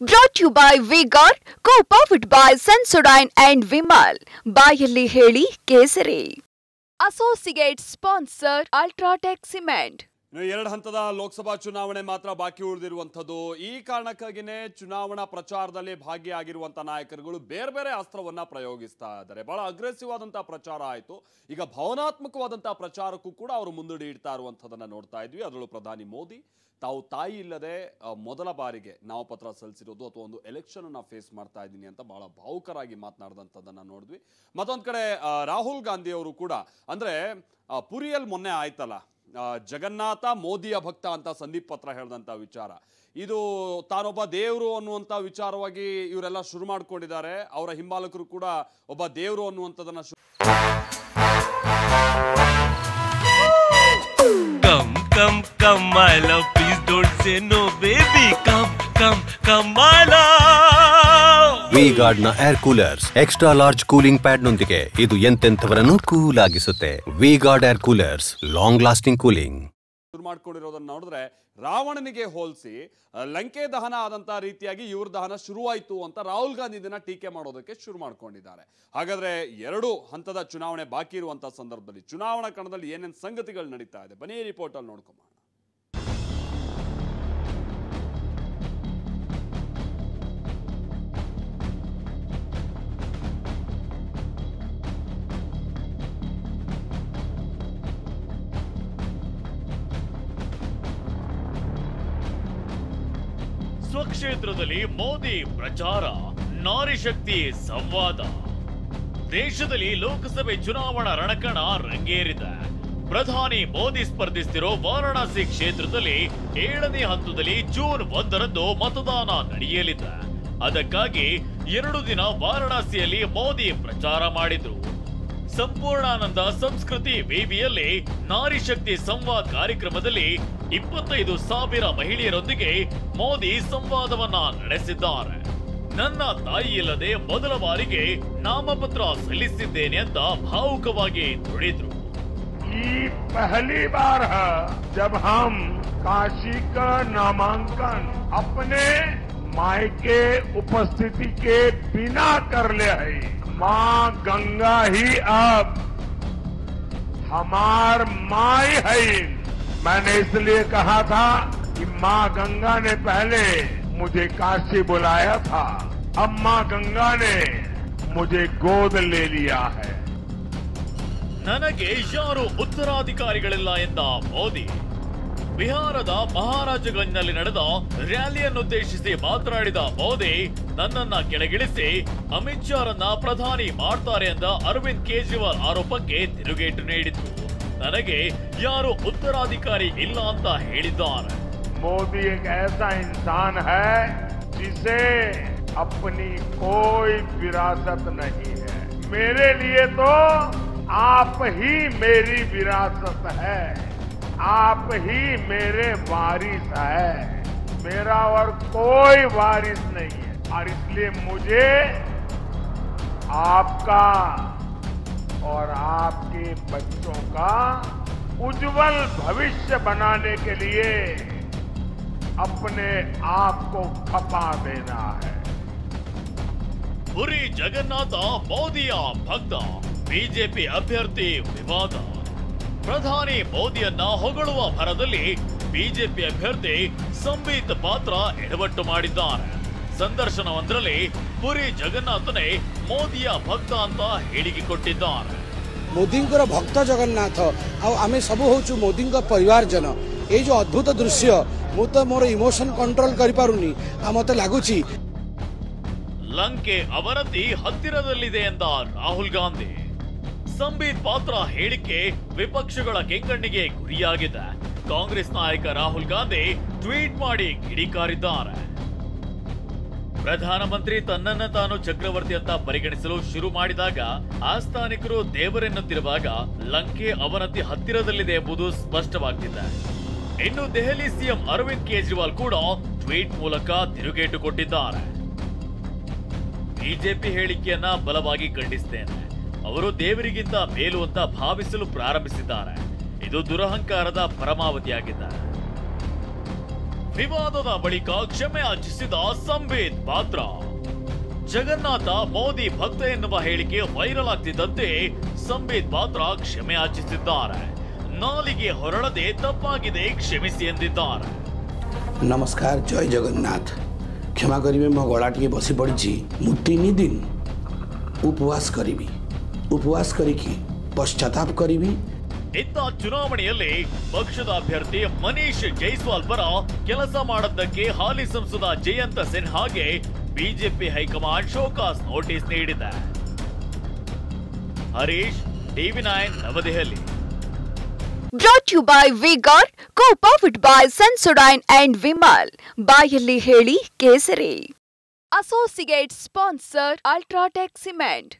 Brought to you by V-Guard, co-powered by Sensodyne and Vimal. ಬಾಯಲ್ಲಿ ಹೇಳಿ ಕೇಸರಿ. Associate sponsor Ultratech Cement. ಎರಡು ಹಂತದ ಲೋಕಸಭಾ ಚುನಾವಣೆ ಮಾತ್ರ ಬಾಕಿ ಉಳಿದಿರುವಂಥದ್ದು. ಈ ಕಾರಣಕ್ಕಾಗಿಯೇ ಚುನಾವಣಾ ಪ್ರಚಾರದಲ್ಲಿ ಭಾಗಿಯಾಗಿರುವಂಥ ನಾಯಕರುಗಳು ಬೇರೆ ಬೇರೆ ಅಸ್ತ್ರವನ್ನ ಪ್ರಯೋಗಿಸ್ತಾ ಇದ್ದಾರೆ. ಬಹಳ ಅಗ್ರೆಸಿವ್ ಆದಂತಹ ಪ್ರಚಾರ ಆಯಿತು. ಈಗ ಭಾವನಾತ್ಮಕವಾದಂತಹ ಪ್ರಚಾರಕ್ಕೂ ಕೂಡ ಅವರು ಮುಂದಡಿ ಇಡ್ತಾ ಇರುವಂಥದ್ದನ್ನ ನೋಡ್ತಾ ಇದ್ವಿ. ಅದರಲ್ಲೂ ಪ್ರಧಾನಿ ಮೋದಿ ತಾವು ತಾಯಿ ಇಲ್ಲದೆ ಮೊದಲ ಬಾರಿಗೆ ನಾಮಪತ್ರ ಸಲ್ಲಿಸಿರೋದು ಅಥವಾ ಒಂದು ಎಲೆಕ್ಷನ್ ಅನ್ನ ಫೇಸ್ ಮಾಡ್ತಾ ಇದ್ದೀನಿ ಅಂತ ಬಹಳ ಭಾವುಕರಾಗಿ ಮಾತನಾಡಿದಂಥದ್ದನ್ನ ನೋಡಿದ್ವಿ. ಮತ್ತೊಂದು ಕಡೆ ರಾಹುಲ್ ಗಾಂಧಿ ಅವರು ಕೂಡ ಅಂದ್ರೆ ಪುರಿಯಲ್ಲಿ ಮೊನ್ನೆ ಆಯ್ತಲ್ಲ, ಜಗನ್ನಾಥ ಮೋದಿಯ ಭಕ್ತ ಅಂತ ಸಂದೀಪ್ ಪತ್ರ ಹೇಳಿದಂಥ ವಿಚಾರ, ಇದು ತಾನೊಬ್ಬ ದೇವರು ಅನ್ನುವಂಥ ವಿಚಾರವಾಗಿ ಇವರೆಲ್ಲ ಶುರು ಮಾಡ್ಕೊಂಡಿದ್ದಾರೆ. ಅವರ ಹಿಂಬಾಲಕರು ಕೂಡ ಒಬ್ಬ ದೇವರು ಅನ್ನುವಂಥದ್ದನ್ನ Come, come, my love, please don't say no, baby. Come, my love. V-Guard ನ air coolers extra large cooling pad ನೊಂದಿಗೆ ಇದು ಎಂತೆಂಥವರನ್ನು ಕೂಲ್ ಆಗಿಸುತ್ತೆ. V-Guard air coolers, long lasting cooling. ಶುರು ಮಾಡ್ಕೊಂಡಿರೋದನ್ನ ನೋಡಿದ್ರೆ ರಾವಣನಿಗೆ ಹೋಲಿಸಿ ಲಂಕೆ ದಹನ ಆದಂತ ರೀತಿಯಾಗಿ ಇವ್ರ ದಹನ ಶುರುವಾಯಿತು ಅಂತ ರಾಹುಲ್ ಗಾಂಧಿ ಇದನ್ನ ಟೀಕೆ ಮಾಡೋದಕ್ಕೆ ಶುರು ಮಾಡ್ಕೊಂಡಿದ್ದಾರೆ. ಹಾಗಾದ್ರೆ ಎರಡು ಹಂತದ ಚುನಾವಣೆ ಬಾಕಿ ಇರುವಂತಹ ಸಂದರ್ಭದಲ್ಲಿ ಚುನಾವಣಾ ಕಣದಲ್ಲಿ ಏನೇನು ಸಂಗತಿಗಳು ನಡೀತಾ ಇದೆ ಬನ್ನಿ ರಿಪೋರ್ಟ್ ಅಲ್ಲಿ ನೋಡ್ಕೊಂಬ. ಸ್ವಕ್ಷೇತ್ರದಲ್ಲಿ ಮೋದಿ ಪ್ರಚಾರ, ನಾರಿ ಶಕ್ತಿ ಸಂವಾದ. ದೇಶದಲ್ಲಿ ಲೋಕಸಭೆ ಚುನಾವಣಾ ರಣಕಣ ರಂಗೇರಿದೆ. ಪ್ರಧಾನಿ ಮೋದಿ ಸ್ಪರ್ಧಿಸುತ್ತಿರೋ ವಾರಾಣಸಿ ಕ್ಷೇತ್ರದಲ್ಲಿ 7ನೇ ಹಂತದಲ್ಲಿ ಜೂನ್ 1ರಂದು ಮತದಾನ ನಡೆಯಲಿದೆ. ಅದಕ್ಕಾಗಿ 2 ದಿನ ವಾರಾಣಸಿಯಲ್ಲಿ ಮೋದಿ ಪ್ರಚಾರ ಮಾಡಿದ್ರು. ಸಂಪೂರ್ಣಾನಂದ ಸಂಸ್ಕೃತಿ ವೇದಿಯಲ್ಲಿ ನಾರಿ ಶಕ್ತಿ ಸಂವಾದ್ ಕಾರ್ಯಕ್ರಮದಲ್ಲಿ 25,000 ಮಹಿಳೆಯರೊಂದಿಗೆ ಮೋದಿ ಸಂವಾದವನ್ನ ನಡೆಸಿದ್ದಾರೆ. ನನ್ನ ತಾಯಿ ಇಲ್ಲದೆ ಮೊದಲ ಬಾರಿಗೆ ನಾಮಪತ್ರ ಸಲ್ಲಿಸಿದ್ದೇನೆ ಅಂತ ಭಾವುಕವಾಗಿ ನುಡಿದ್ರು. ಈ पहली बार है जब हम काशी का नामांकन अपने मायके उपस्थिति के बिना कर ले है. माँ गंगा ही अब हमार माँ है. मैंने इसलिए कहा था कि माँ गंगा ने पहले मुझे काशी बुलाया था, अब माँ गंगा ने मुझे गोद ले लिया है. ನನಗೆ ಯಾರು ಉತ್ತರಾಧಿಕಾರಿಗಳಿಲ್ಲ ಎಂದ ಮೋದಿ ಬಿಹಾರದ ಮಹಾರಾಜಗಂಜ್ನಲ್ಲಿ ನಡೆದ ರ್ಯಾಲಿಯನ್ನುದ್ದೇಶಿಸಿ ಮಾತನಾಡಿದ ಮೋದಿ, ನನ್ನನ್ನ ಕೆಳಗಿಳಿಸಿ ಅಮಿತ್ ಶಾರನ್ನ ಪ್ರಧಾನಿ ಮಾಡ್ತಾರೆ ಎಂದ ಅರವಿಂದ್ ಕೇಜ್ರಿವಾಲ್ ಆರೋಪಕ್ಕೆ ತಿರುಗೇಟು ನೀಡಿದ್ರು. ನನಗೆ ಯಾರು ಉತ್ತರಾಧಿಕಾರಿ ಇಲ್ಲ ಅಂತ ಹೇಳಿದ್ದಾರೆ. मोदी एक ऐसा इंसान है जिसे अपनी कोई विरासत नहीं है. मेरे लिए तो आप ही मेरी विरासत है, आप ही मेरे वारिस है. मेरा और कोई वारिस नहीं है और इसलिए मुझे आपका और आपके बच्चों का उज्जवल भविष्य बनाने के लिए अपने आप को खपा देना है. ಪುರಿ ಜಗನ್ನಾಥ ಮೋದಿಯ ಭಕ್ತ, ಬಿಜೆಪಿ ಅಭ್ಯರ್ಥಿ ವಿವಾದ. ಪ್ರಧಾನಿ ಮೋದಿಯನ್ನ ಹೊಗಳುವ ಭರದಲ್ಲಿ ಬಿಜೆಪಿ ಅಭ್ಯರ್ಥಿ ಸಂಬಿತ್ ಪಾತ್ರ ಎಡವಟ್ಟು ಮಾಡಿದ್ದಾರೆ. ಸಂದರ್ಶನವೊಂದರಲ್ಲಿ ಪುರಿ ಜಗನ್ನಾಥನೇ ಮೋದಿಯ ಭಕ್ತ ಅಂತ ಹೇಳಿಕೆ ಕೊಟ್ಟಿದ್ದಾರೆ. ମୋଦିଙ୍କର ଭକ୍ତ ଜଗନ୍ନାଥ ଆଉ ଆମେ ସବୁ ହଉଛୁ ମୋଦିଙ୍କ ପରିବାର ଜନ. ଏଇ ଯୋଉ ଅଦ୍ଭୁତ ଦୃଶ୍ୟ, ମୁଁ ତ ମୋର ଇମୋସନ କଣ୍ଟ୍ରୋଲ କରିପାରୁନି. ଆଉ ମତେ ଲାଗୁଛି ಲಂಕೆ ಅವನತಿ ಹತ್ತಿರದಲ್ಲಿದೆ ಎಂದ ರಾಹುಲ್ ಗಾಂಧಿ. ಸಂಬಿತ್ ಪಾತ್ರ ಹೇಳಿಕೆ ವಿಪಕ್ಷಗಳ ಕೆಂಗಣ್ಣಿಗೆ ಗುರಿಯಾಗಿದೆ. ಕಾಂಗ್ರೆಸ್ ನಾಯಕ ರಾಹುಲ್ ಗಾಂಧಿ ಟ್ವೀಟ್ ಮಾಡಿ ಕಿಡಿಕಾರಿದ್ದಾರೆ. ಪ್ರಧಾನಮಂತ್ರಿ ತನ್ನನ್ನ ತಾನು ಚಕ್ರವರ್ತಿ ಅಂತ ಪರಿಗಣಿಸಲು ಶುರು ಮಾಡಿದಾಗ, ಆಸ್ಥಾನಿಕರು ದೇವರೆನ್ನುತ್ತಿರುವಾಗ ಲಂಕೆ ಅವನತಿ ಹತ್ತಿರದಲ್ಲಿದೆ ಎಂಬುದು ಸ್ಪಷ್ಟವಾಗ್ತಿದೆ. ಇನ್ನು ದೆಹಲಿ ಸಿಎಂ ಅರವಿಂದ್ ಕೇಜ್ರಿವಾಲ್ ಕೂಡ ಟ್ವೀಟ್ ಮೂಲಕ ತಿರುಗೇಟು ಕೊಟ್ಟಿದ್ದಾರೆ. ಬಿಜೆಪಿ ಹೇಳಿಕೆಯನ್ನ ಬಲವಾಗಿ ಖಂಡಿಸುತ್ತೇನೆ. ಅವರು ದೇವರಿಗಿಂತ ಮೇಲು ಅಂತ ಭಾವಿಸಲು ಪ್ರಾರಂಭಿಸಿದ್ದಾರೆ. ಇದು ದುರಹಂಕಾರದ ಪರಮಾವಧಿಯಾಗಿದೆ. ವಿವಾದದ ಬಳಿಕ ಕ್ಷಮೆ ಯಾಚಿಸಿದ ಸಂಬಿತ್ ಪಾತ್ರ. ಜಗನ್ನಾಥ ಮೋದಿ ಭಕ್ತ ಎನ್ನುವ ಹೇಳಿಕೆ ವೈರಲ್ ಆಗ್ತಿದ್ದಂತೆ ಸಂಬಿತ್ ಪಾತ್ರ ಕ್ಷಮೆ ಯಾಚಿಸಿದ್ದಾರೆ. ನಾಲಿಗೆ ಹೊರಳದೆ ತಪ್ಪಾಗಿದೆ ಕ್ಷಮಿಸಿ ಎಂದಿದ್ದಾರೆ. नमस्कार, जय जगन्नाथ। क्षमा करेंगे, मो गला टे बसी पड़ी। मु 3 दिन उपवास करी, उपवास करी पश्चाताप करी। ಇತ್ತ ಚುನಾವಣೆಯಲ್ಲಿ ಪಕ್ಷದ ಅಭ್ಯರ್ಥಿ ಮನೀಶ್ ಜೈಸ್ವಾಲ್ ಪರ ಕೆಲಸ ಮಾಡದ್ದಕ್ಕೆ ಹಾಲಿ ಸಂಸದ ಜಯಂತ ಸಿನ್ಹಾಗೆ ಬಿಜೆಪಿ ಹೈಕಮಾಂಡ್ ಶೋಕಾಸ್ ನೋಟಿಸ್ ನೀಡಿದೆ. Harish, TV9 New Delhi. Brought to you by V-Guard, co-powered by Sensodyne and Vimal. ಬಾಯಲ್ಲಿ ಹೇಳಿ ಕೇಸರಿ. Associate sponsor Ultratech Cement.